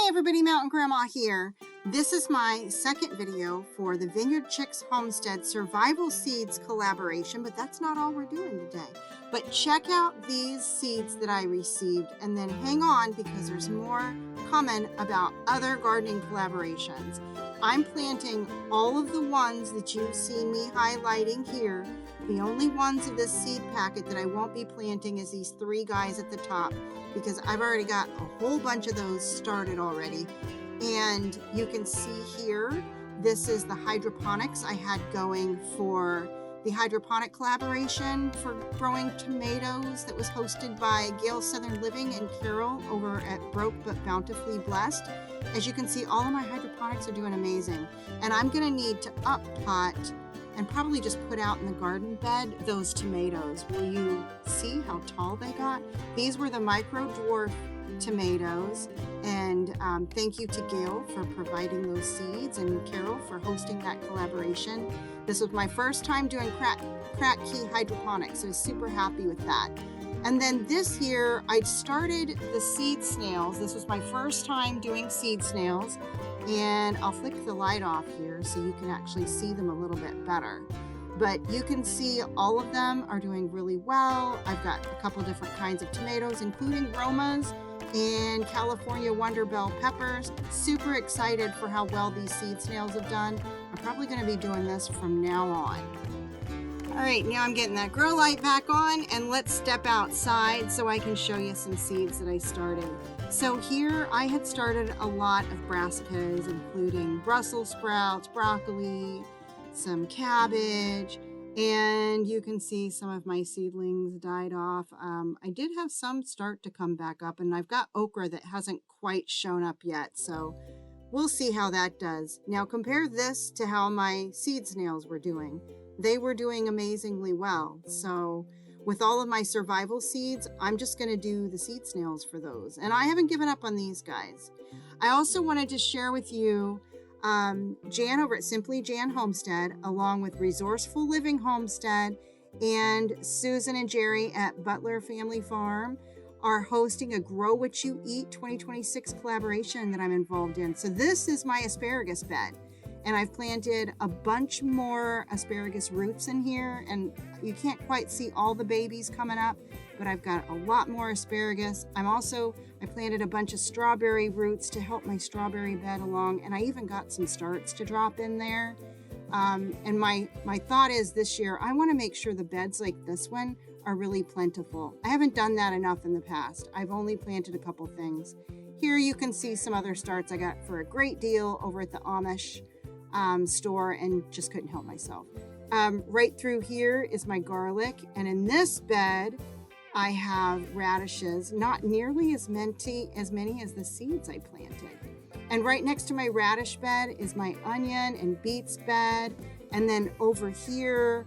Hey everybody, Mtn Grandma here. This is my second video for the Vineyard Chicks Homestead Survival Seeds collaboration, but that's not all we're doing today. But check out these seeds that I received and then hang on because there's more coming about other gardening collaborations. I'm planting all of the ones that you've seen me highlighting here. The only ones of this seed packet that I won't be planting is these three guys at the top, because I've already got a whole bunch of those started already. And you can see here, this is the hydroponics I had going for the hydroponic collaboration for growing tomatoes that was hosted by Gail Southern Living and Carol over at Broke But Bountifully Blessed. As you can see, all of my hydroponics are doing amazing. And I'm gonna need to up pot and probably just put out in the garden bed those tomatoes. Will you see how tall they got? These were the micro dwarf tomatoes, and thank you to Gail for providing those seeds and Carol for hosting that collaboration. This was my first time doing crack key hydroponics, so I was super happy with that. And then this year I started the seed snails. This was my first time doing seed snails, and I'll flick the light off here so you can actually see them a little bit better. But you can see all of them are doing really well. I've got a couple different kinds of tomatoes, including Romas and California Wonder Bell peppers. Super excited for how well these seed snails have done. I'm probably going to be doing this from now on. All right, now I'm getting that grow light back on, and let's step outside so I can show you some seeds that I started. So here I had started a lot of brassicas, including Brussels sprouts, broccoli, some cabbage, and you can see some of my seedlings died off. I did have some start to come back up, and I've got okra that hasn't quite shown up yet, so we'll see how that does. Now compare this to how my seed snails were doing. They were doing amazingly well. So with all of my survival seeds, I'm just going to do the seed snails for those. And I haven't given up on these guys. I also wanted to share with you Jan over at Simply Jan Homestead, along with Resourceful Living Homestead, and Susan and Jerry at Butler Family Farm are hosting a Grow What You Eat 2026 collaboration that I'm involved in. So this is my asparagus bed. And I've planted a bunch more asparagus roots in here, and you can't quite see all the babies coming up, but I've got a lot more asparagus. I planted a bunch of strawberry roots to help my strawberry bed along, and I even got some starts to drop in there. And my thought is this year, I want to make sure the beds like this one are really plentiful. I haven't done that enough in the past. I've only planted a couple things. Here you can see some other starts I got for a great deal over at the Amish store, and just couldn't help myself. Right through here is my garlic, and in this bed I have radishes, not nearly as many as the seeds I planted. And right next to my radish bed is my onion and beets bed. And then over here,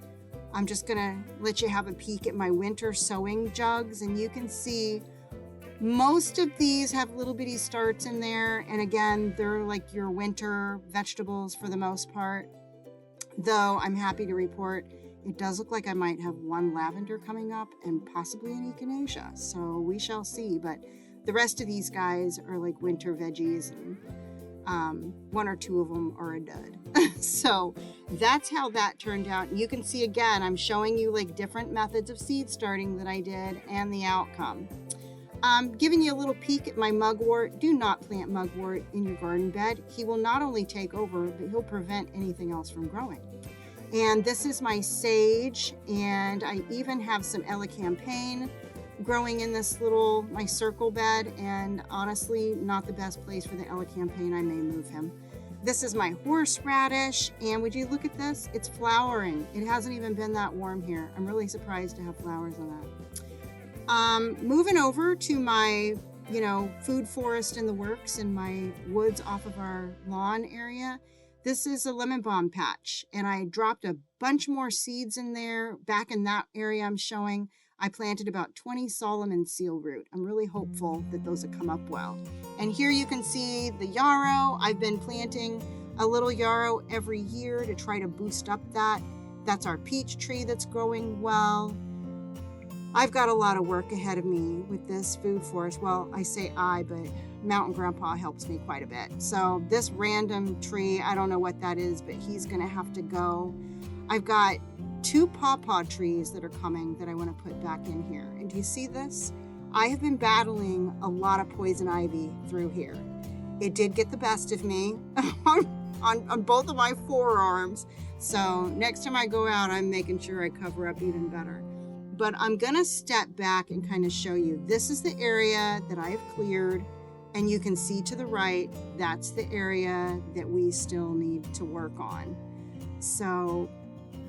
I'm just gonna let you have a peek at my winter sowing jugs, and you can see most of these have little bitty starts in there, and again, they're like your winter vegetables for the most part. Though I'm happy to report it does look like I might have one lavender coming up and possibly an echinacea, so we shall see. But the rest of these guys are like winter veggies, and one or two of them are a dud. So that's how that turned out. You can see again, I'm showing you like different methods of seed starting that I did and the outcome. Giving you a little peek at my mugwort. Do not plant mugwort in your garden bed. He will not only take over, but he'll prevent anything else from growing. And this is my sage, and I even have some elecampane growing in this my circle bed, and honestly, not the best place for the elecampane. I may move him. This is my horseradish, and would you look at this? It's flowering. It hasn't even been that warm here. I'm really surprised to have flowers on that. Moving over to my, food forest in the works and my woods off of our lawn area. This is a lemon balm patch, and I dropped a bunch more seeds in there. Back in that area I'm showing, I planted about 20 Solomon seal root. I'm really hopeful that those will come up well. And here you can see the yarrow. I've been planting a little yarrow every year to try to boost up that. That's our peach tree that's growing well. I've got a lot of work ahead of me with this food forest. Well, I say I, but Mtn Grandpa helps me quite a bit. So this random tree, I don't know what that is, but he's gonna have to go. I've got 2 pawpaw trees that are coming that I want to put back in here. And do you see this? I have been battling a lot of poison ivy through here. It did get the best of me on both of my forearms. So next time I go out, I'm making sure I cover up even better. But I'm gonna step back and kind of show you. This is the area that I have cleared, and you can see to the right, that's the area that we still need to work on. So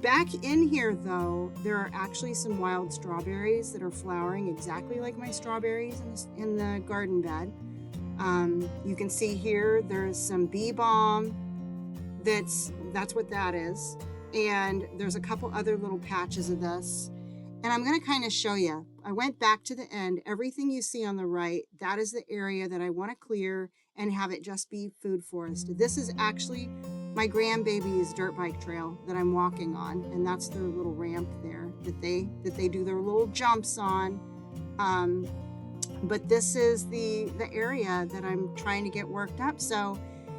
back in here though, there are actually some wild strawberries that are flowering exactly like my strawberries in the garden bed. You can see here, there's some bee balm. That's what that is. And there's a couple other little patches of this. And I'm going to kind of show you. I went back to the end. Everything you see on the right, that is the area that I want to clear and have it just be food forest. This is actually my grandbaby's dirt bike trail that I'm walking on, and that's their little ramp there that they do their little jumps on. But this is the area that I'm trying to get worked up. So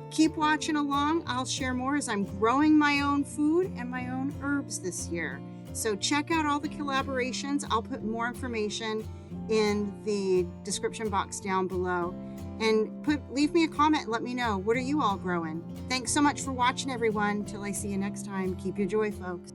keep watching along. I'll share more as I'm growing my own food and my own herbs this year. So check out all the collaborations. I'll put more information in the description box down below. And leave me a comment and let me know, what are you all growing? Thanks so much for watching, everyone. Till I see you next time, keep your joy, folks.